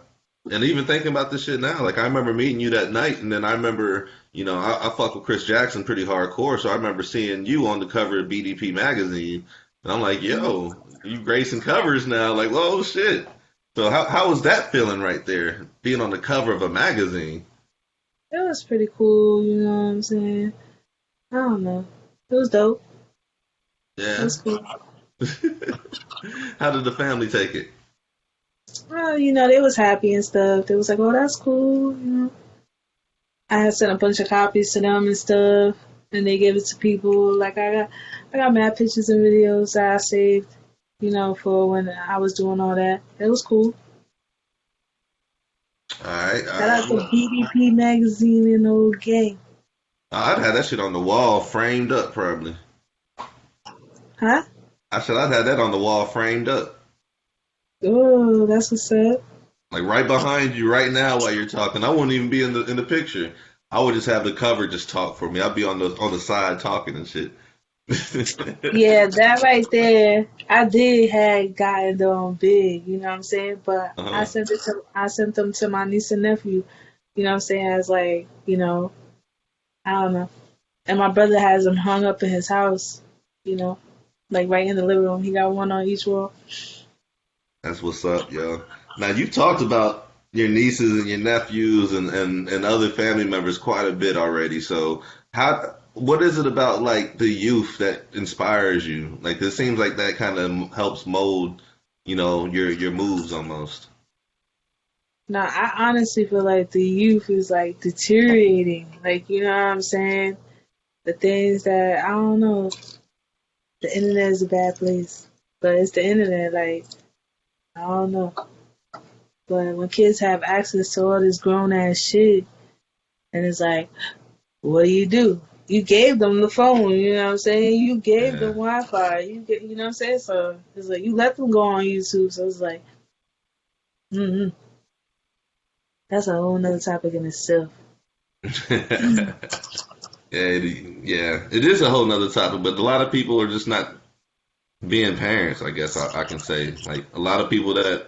And even thinking about this shit now, like I remember meeting you that night, and then I remember, I fuck with Chris Jackson pretty hardcore, so I remember seeing you on the cover of BDP magazine, and I'm like, yo, you gracing covers now, like, whoa, shit. So how was that feeling right there, being on the cover of a magazine? It was pretty cool, you know what I'm saying? I don't know. It was dope. It Yeah. was cool. How did the family take it? Well, they was happy and stuff. They was like, "Oh, that's cool." I had sent a bunch of copies to them and stuff, and they gave it to people. Like I got mad pictures and videos that I saved, for when I was doing all that. It was cool. All right, all Shout out right. to BDP magazine and old gang. I'd have that shit on the wall, framed up, probably. Huh? I said I'd have that on the wall, framed up, Oh, that's what's up. like right behind you right now while you're talking. I wouldn't even be in the picture. I would just have the cover just talk for me. I'd be on the side talking and shit. Yeah, that right there, I did had gotten them big, you know what I'm saying? But Uh-huh. I sent them to my niece and nephew, you know what I'm saying? As like, I don't know. And my brother has them hung up in his house, like right in the living room. He got one on each wall. That's what's up, yo. Now you talked about your nieces and your nephews and other family members quite a bit already. So what is it about like the youth that inspires you? Like it seems like that kind of helps mold, your moves almost. Now, I honestly feel like the youth is like deteriorating. Like, you know what I'm saying? The things that, I don't know, the internet is a bad place. But it's the internet, like, I don't know. But when kids have access to all this grown ass shit, and it's like, what do? You gave them the phone, you know what I'm saying? You gave them Yeah. Wi-Fi, you know what I'm saying? So it's like you let them go on YouTube. So it's like, mm-hmm. That's a whole nother topic in itself. Yeah, it is a whole nother topic, but a lot of people are just not being parents, I guess I can say. Like a lot of people that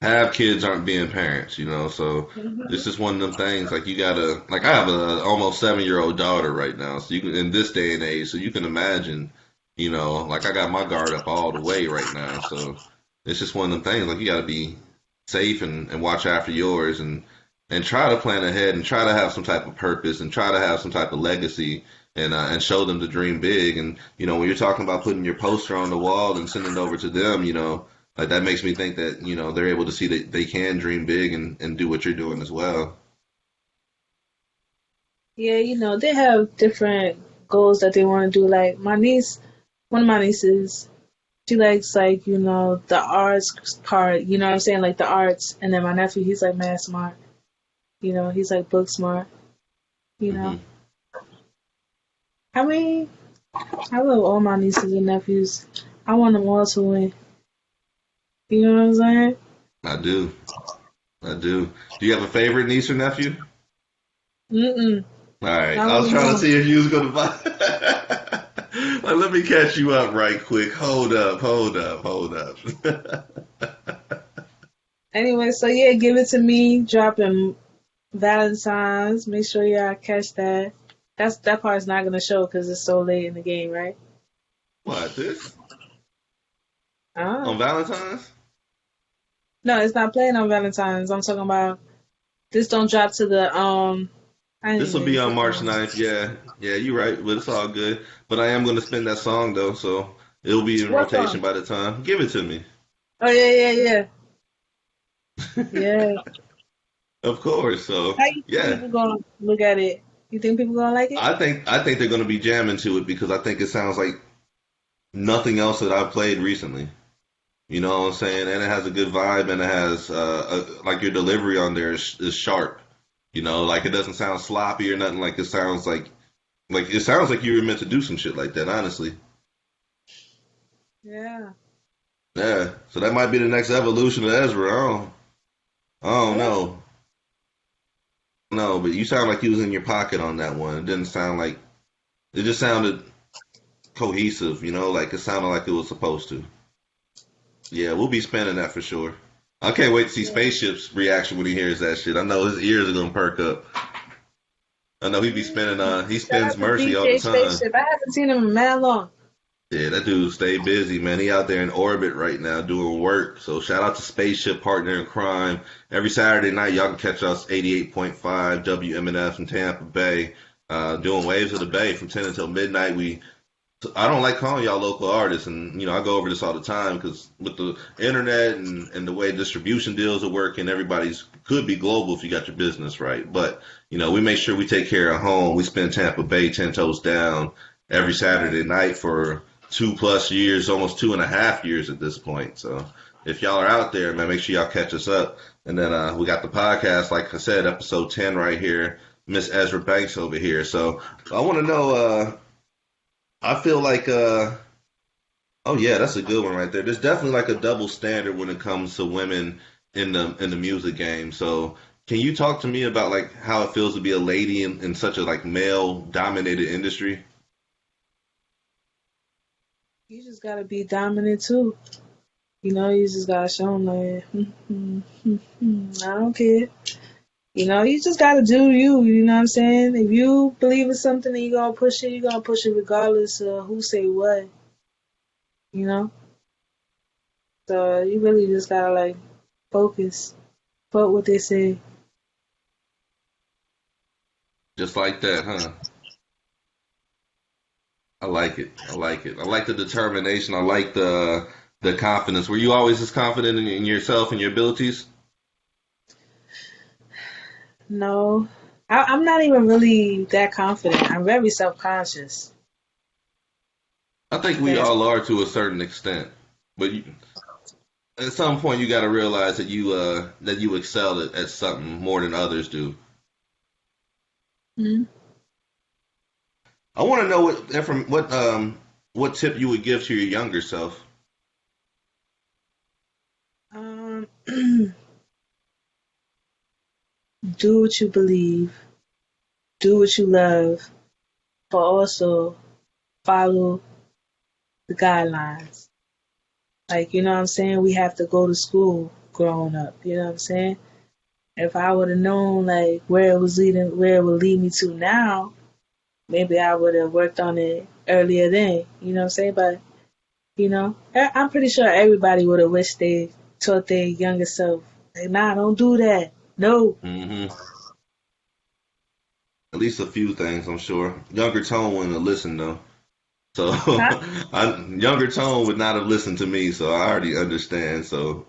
have kids aren't being parents, so it's just one of them things. Like you gotta, like I have a almost 7-year-old daughter right now, so you can, in this day and age, so you can imagine, like I got my guard up all the way right now, so it's just one of them things. Like you gotta be safe and watch after yours and try to plan ahead and try to have some type of purpose and try to have some type of legacy and show them to dream big. And when you're talking about putting your poster on the wall and sending it over to them, like that makes me think that they're able to see that they can dream big and do what you're doing as well. Yeah, they have different goals that they want to do. Like one of my nieces, she likes like, the arts part, you know what I'm saying? Like the arts. And then my nephew, he's like math smart. He's like book smart. Hmm. I mean, I love all my nieces and nephews. I want them all to win. You know what I'm saying? I do. I do. Do you have a favorite niece or nephew? Mm-mm. All right. I I was don't trying to know. see if you was going to buy. Like, let me catch you up right quick. Hold up. Anyway, so yeah, give it to me. Dropping Valentine's. Make sure y'all catch that. That part's not gonna show because it's so late in the game, right? What, this? Oh. On Valentine's? No, it's not playing on Valentine's. I'm talking about this don't drop to the I didn't This will even be on put March on. 9th. Yeah. Yeah, you're right, but it's all good. But I am going to spin that song, though, so it'll be in What rotation song? by the time. Give it to me. Oh yeah. Yeah. Of course. So, How you think yeah. people gonna look at it? You think people gonna like it? I think they're going to be jamming to it because I think it sounds like nothing else that I've played recently. You know what I'm saying? And it has a good vibe, and it has like your delivery on there is sharp. Like it doesn't sound sloppy or nothing. Like it sounds like you were meant to do some shit like that. Honestly, Yeah. yeah. So that might be the next evolution of Ezra. I don't Yeah. know. No, but you sound like you was in your pocket on that one. It didn't sound like it just sounded cohesive. Like it sounded like it was supposed to. Yeah, we'll be spinning that for sure. I can't wait to see Spaceship's reaction when he hears that shit. I know his ears are gonna perk up. I know he Shout spends out to Mercy all the DJ time. Spaceship. I haven't seen him in mad long. Yeah, that dude stay busy, man. He out there in orbit right now doing work. So shout out to Spaceship Partner in Crime. Every Saturday night, y'all can catch us 88.5 WMNF in Tampa Bay, doing Waves of the Bay from 10 until midnight. I don't like calling y'all local artists, and I go over this all the time because with the internet and the way distribution deals are working, everybody's could be global if you got your business right. But we make sure we take care of home. We spend Tampa Bay 10 toes down every Saturday night for 2+ years, almost 2.5 years at this point. So if y'all are out there, man, make sure y'all catch us up. And then we got the podcast, like I said, episode 10 right here. Miss Ezra Bankz over here. So I want to know. I feel like, oh yeah, that's a good one right there. There's definitely like a double standard when it comes to women in the music game. So can you talk to me about like how it feels to be a lady in such a like male dominated industry? You just gotta be dominant too. You just gotta show them like, I don't care. You just gotta do you. You know what I'm saying? If you believe in something and you're gonna push it, you're gonna push it regardless of who say what. So you really just gotta like focus. Fuck what they say. Just like that, huh? I like it. I like it. I like the determination. I like the confidence. Were you always as confident in yourself and your abilities? No, I'm not even really that confident. I'm very self-conscious. I think we all are to a certain extent, but at some point you got to realize that you excel at something more than others do. Mm-hmm. I want to know what tip you would give to your younger self. Do what you believe, do what you love, but also follow the guidelines. Like, what I'm saying? We have to go to school growing up. You know what I'm saying? If I would have known like where it would lead me to now, maybe I would have worked on it earlier then. You know what I'm saying? But, I'm pretty sure everybody would have wished they taught their younger self, like, nah, don't do that. No. Mm-hmm. At least a few things, I'm sure. Younger Tone wouldn't have listened though. So Younger Tone would not have listened to me, so I already understand. So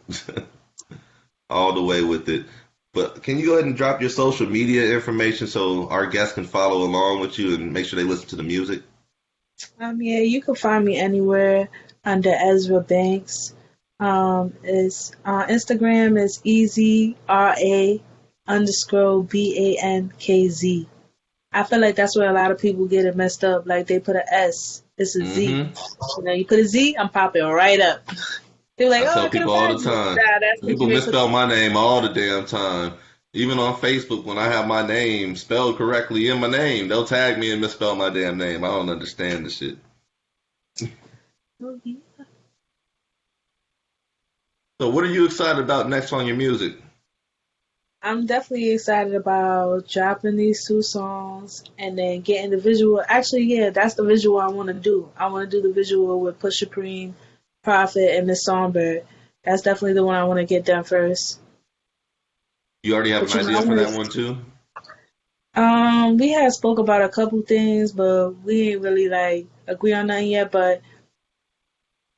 all the way with it. But can you go ahead and drop your social media information so our guests can follow along with you and make sure they listen to the music? Yeah, you can find me anywhere under Ezra Bankz. Instagram is EZRA_BANKZ. I feel like that's where a lot of people get it messed up. Like they put an S, it's a Z. You put a Z, I'm popping right up. They're like, I tell people all the time. People misspell my name all the damn time. Even on Facebook, when I have my name spelled correctly in my name, they'll tag me and misspell my damn name. I don't understand the shit. Oh, yeah. So what are you excited about next on your music? I'm definitely excited about dropping these 2 songs and then getting the visual. Actually, yeah, that's the visual I want to do. I want to do the visual with Pusha Supreme, Prophet, and Miss Songbird. That's definitely the one I want to get done first. You already have an idea for that one too? We had spoke about a couple things, but we ain't really like agree on nothing yet. But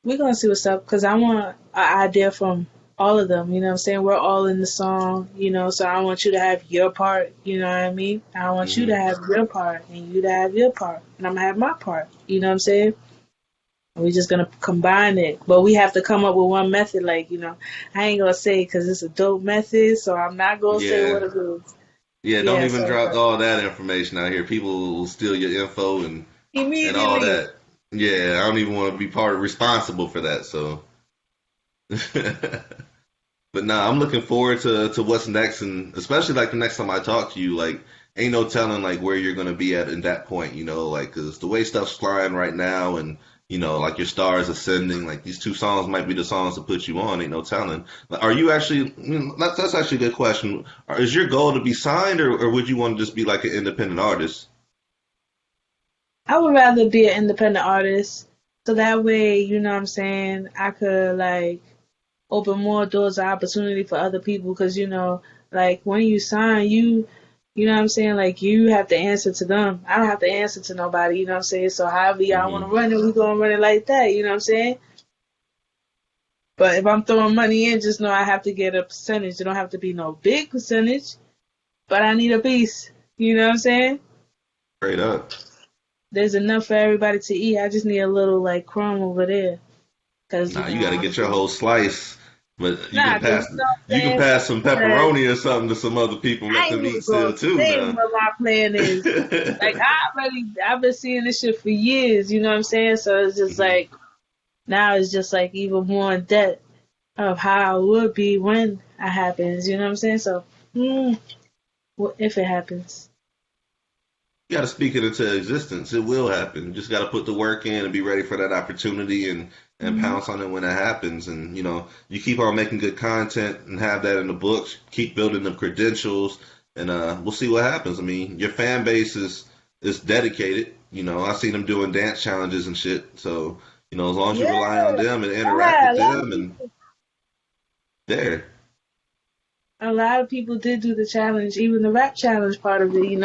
we're gonna see what's up because I want an idea from all of them. You know what I'm saying? We're all in the song, so I want you to have your part. You know what I mean? I want you to have your part and you to have your part, and I'm gonna have my part. You know what I'm saying? And we're just gonna combine it, but we have to come up with one method. Like, I ain't gonna say because it's a dope method, so I'm not gonna say what it is. Yeah, don't even drop all that information out here. People will steal your info and all that. Yeah, I don't even want to be responsible for that. So, but nah, I'm looking forward to what's next, and especially like the next time I talk to you, like ain't no telling like where you're gonna be at in that point, like because the way stuff's flying right now, and like your stars ascending. Like these two songs might be the songs to put you on. Ain't no telling. Are you actually? That's actually a good question. Is your goal to be signed, or would you want to just be like an independent artist? I would rather be an independent artist. So that way, you know what I'm saying, I could like open more doors of opportunity for other people because like when you sign you know what I'm saying, like you have to answer to them. I don't have to answer to nobody, you know what I'm saying? So however y'all want to Hmm. run it, we gonna run it like that, you know what I'm saying? But if I'm throwing money in, just know I have to get a percentage. It don't have to be no big percentage, but I need a piece. You know what I'm saying? Straight up. There's enough for everybody to eat. I just need a little like crumb over there, cause Nah, you got to get your I'm whole slice. But you can nah, cause pass you know what you I'm can saying. pass some Because pepperoni or something to some other people. Let I ain't them even eat still gonna too. say Now. what my plan is. Like I've been seeing this shit for years. You know what I'm saying? So it's just Hmm. like now it's just like even more in depth of how it would be when it happens. You know what I'm saying? So, if it happens. You got to speak it into existence. It will happen. You just got to put the work in and be ready for that opportunity and Hmm. pounce on it when it happens. And you keep on making good content and have that in the books. Keep building the credentials, and we'll see what happens. I mean, your fan base is dedicated. I see them doing dance challenges and shit. So as long as you Yeah, rely on them and I interact had with a lot of them, and people. there. A lot of people did do the challenge, even the rap challenge part of it.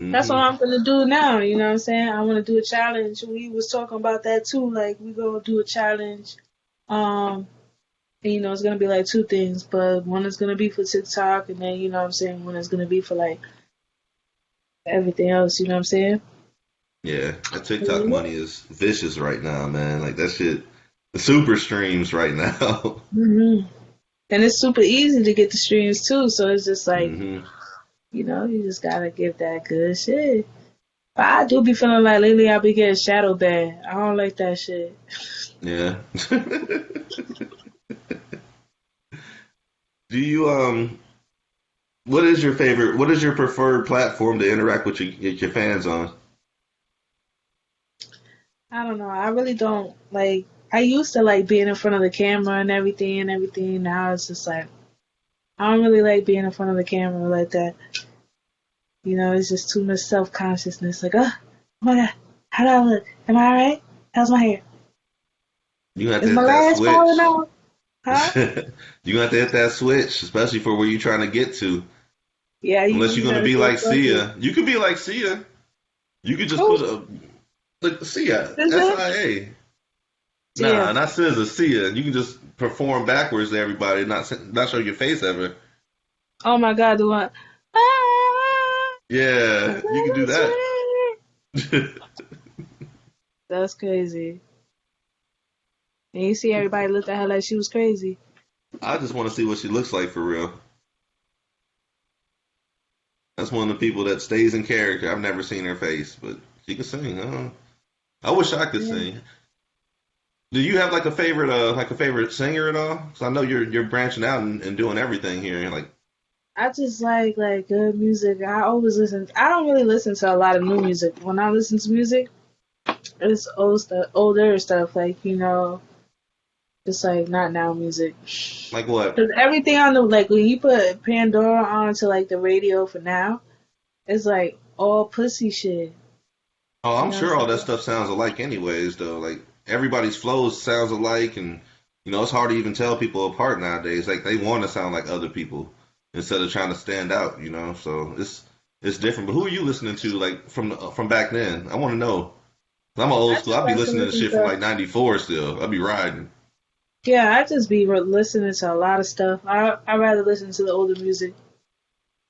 That's what Hmm. I'm gonna do now. You know what I'm saying? I want to do a challenge. We was talking about that too. Like we gonna do a challenge. Um, and, it's gonna be like two things, but one is gonna be for TikTok, and then what I'm saying, one is gonna be for like everything else. You know what I'm saying? Yeah, that TikTok money is vicious right now, man. Like that shit, the super streams right now. Hmm. And it's super easy to get the streams too. So it's just like, Hmm. you just gotta give that good shit. But I do be feeling like lately I be getting shadow banned. I don't like that shit. Yeah. Do you what is your favorite? What is your preferred platform to interact with your fans on? I don't know. I really don't like. I used to like being in front of the camera and everything and everything. Now it's just like I don't really like being in front of the camera like that. It's just too much self consciousness. Like, oh my god, how do I look? Am I alright? How's my hair? You have to Is my hit that lash falling switch. out? Huh? You have to hit that switch, especially for where you're trying to get to. Yeah, Unless you're you gonna gotta be stay like focused. Sia, you could be like Sia. You could just Who? put a like Sia, Is it? SIA. Yeah. Nah, not SZA, Sia. You can just perform backwards to everybody, not show your face ever. Oh my god, the one. Ah, Yeah, you can do that. sweet. That's crazy. And you see everybody looked at her like she was crazy. I just want to see what she looks like for real. That's one of the people that stays in character. I've never seen her face, but she can sing. I wish I could Yeah. sing. Do you have like a favorite singer at all? Because I know you're branching out and doing everything here. Like, I just like good music. I always listen. I don't really listen to a lot of new music. When I listen to music, it's old stuff, older stuff. Like just like not now music. like what? Cause everything on the like when you put Pandora onto like the radio for now, it's like all pussy shit. Oh, You I'm know what I'm sure all that saying? stuff sounds alike, anyways. Though, like everybody's flows sounds alike, and it's hard to even tell people apart nowadays. Like they want to sound like other people instead of trying to stand out. So it's different. But who are you listening to, like from back then? I want to know. 'Cause I'm an old I school. just I'll be like to listening to listen shit from to like '94 still. I'll be riding. yeah. I just be listening to a lot of stuff. I rather listen to the older music.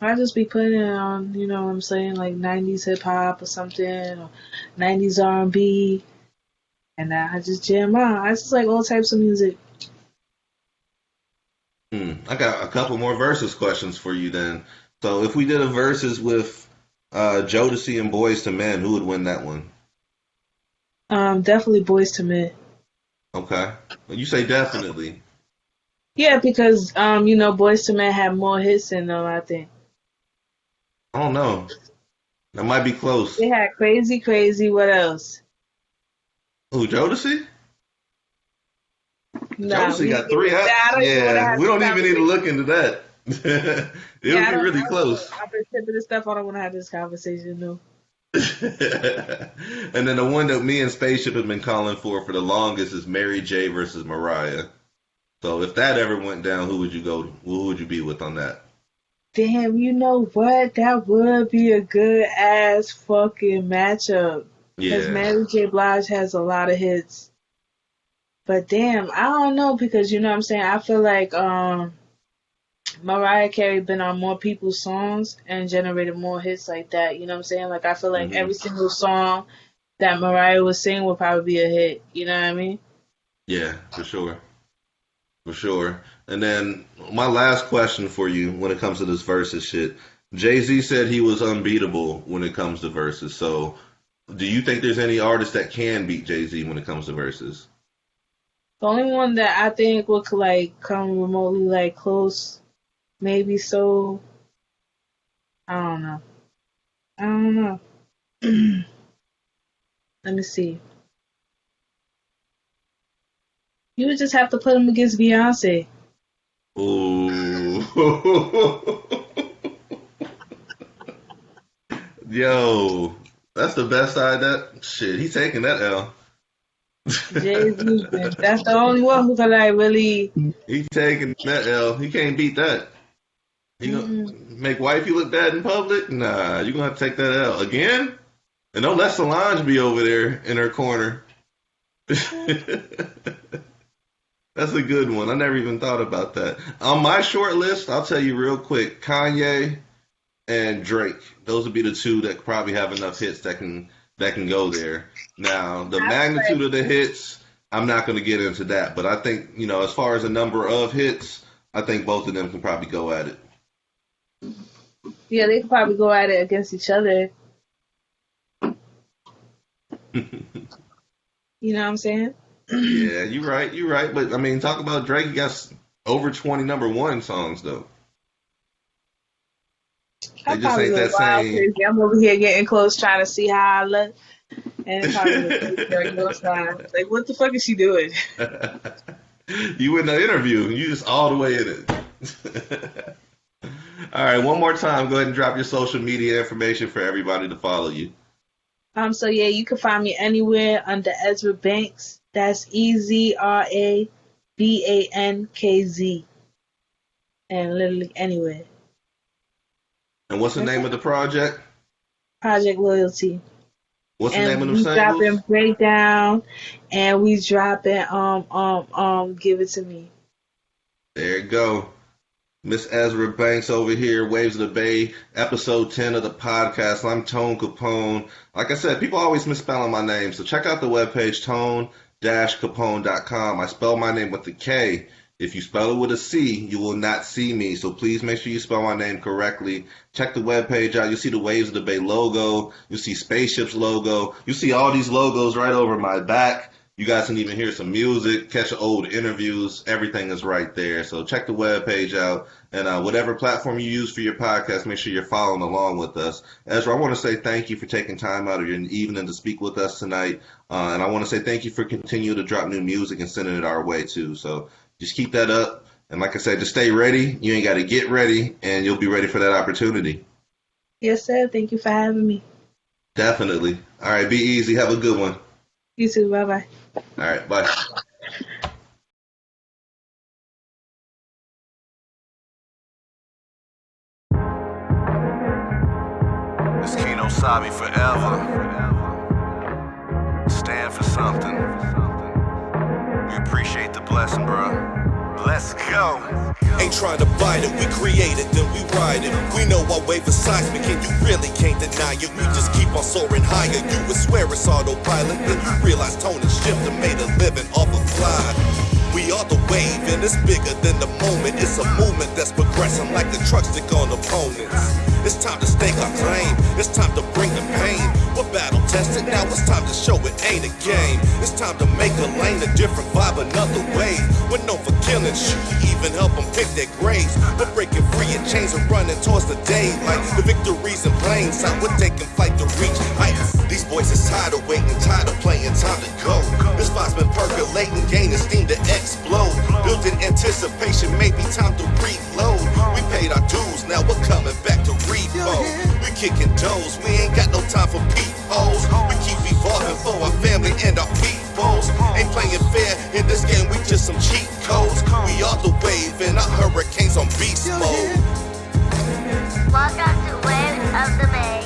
I just be putting it on, you know what I'm saying, like 90s hip hop or something, or 90s R&B, and I just jam out. I just like all types of music. I got a couple more versus questions for you then. So if we did a versus with Jodeci and Boys to Men, who would win that one? Definitely Boys to Men. Okay. Well, you say definitely. Yeah, because Boys to Men have more hits than them. I think I don't know. That might be close. they had Crazy Crazy. What else? Who, Jodeci? Nah, Jodeci got 3 I apps. don't even wanna Yeah, have we this don't even need to conversation. look into that. It would I be don't. really close. I've been tipping this stuff. I don't want to have this conversation. No. And then the one that me and Spaceship have been calling for the longest is Mary J versus Mariah. So if that ever went down, who would you go? Who would you be with on that? Damn, you know what? That would be a good ass fucking matchup. Because Yeah. Mary J. Blige has a lot of hits. But damn, I don't know because you know what I'm saying? I feel like Mariah Carey been on more people's songs and generated more hits like that. You know what I'm saying? Like I feel like Hmm. every single song that Mariah would sing would probably be a hit. You know what I mean? Yeah, for sure. For sure. And then my last question for you when it comes to this versus shit. Jay-Z said he was unbeatable when it comes to verses. So do you think there's any artist that can beat Jay-Z when it comes to verses? The only one that I think would like come remotely like close, maybe so. I don't know. I don't know. Let me see. You would just have to put him against Beyonce. Ooh. Yo, that's the best side. That shit, he's taking that L. Jay-Z, that's the only one who can like really. He's taking that L. He can't beat that. He gonna make wifey look bad in public? Nah, you gonna have to take that L again. And don't let Solange be over there in her corner. That's a good one. I never even thought about that. On my short list, I'll tell you real quick: Kanye and Drake. Those would be the two that probably have enough hits that can go there. Now, the magnitude of the hits, I'm not going to get into that, but I think, you know, as far as the number of hits, I think both of them can probably go at it. Yeah, they could probably go at it against each other. You know what I'm saying? Yeah, you're right. But I mean, talk about Drake. He got over 20 number one songs though. I They just probably ain't look that wild same. crazy. I'm over here getting close, trying to see how I look, and it probably look crazy on your side. Like, what the fuck is she doing? You in the interview, you just all the way in it. All right, one more time. Go ahead and drop your social media information for everybody to follow you. So yeah, you can find me anywhere under Ezra Bankz. That's EZRA BANKZ, and literally anywhere. And what's the name of the project? Project Loyalty. What's the name of And them we singles? dropping Breakdown, and we dropping Give It to Me. There you go. Miss Ezra Bankz over here, Waves of the Bay, episode 10 of the podcast. I'm Tone Capone. Like I said, people always misspelling my name, so check out the webpage, tone-capone.com. I spell my name with a K. If you spell it with a C, you will not see me, so please make sure you spell my name correctly. Check the webpage out. You'll see the Waves of the Bay logo. You'll see Spaceship's logo. You'll see all these logos right over my back. You guys can even hear some music, catch old interviews. Everything is right there. So check the webpage out. And whatever platform you use for your podcast, make sure you're following along with us. Ezra, I want to say thank you for taking time out of your evening to speak with us tonight. And I want to say thank you for continuing to drop new music and sending it our way, too. So just keep that up. And like I said, just stay ready. You ain't got to get ready, and you'll be ready for that opportunity. Yes, sir. Thank you for having me. Definitely. All right, be easy. Have a good one. You too. Bye-bye. All right, bye. This Kino Sabi forever. Stand for something. We appreciate the blessing, bro. Let's go. Ain't trying to bite it, we create it, then we ride it. We know our wave is seismic and you really can't deny it. We just keep on soaring higher. You would swear it's autopilot, then you realize tone and shift and made a living off a fly. We are the wave and it's bigger than the moment. It's a movement that's progressing like the truck stick on opponents. It's time to stake our claim, it's time to bring the pain. What battle tested, now it's time to show it ain't a game. It's time to make a lane, a different vibe, another wave. We're known for killing, shoot, even help them pick their graves. We're breaking free of chains and running towards the daylight. The victory's in plain sight, we're taking flight to reach heights. These boys is tired of waiting, tired of playing, time to go. This vibe's been percolating, gaining steam to explode. Built in anticipation, maybe time to reload. We paid our dues, now we're coming back to repo. We kicking doors, we ain't got no time for peepholes. We keep evolving for our family and our peoples. Ain't playing fair in this game, we just some cheat codes. We are the wave and our hurricanes on beast mode. Welcome to Wave of the Bay.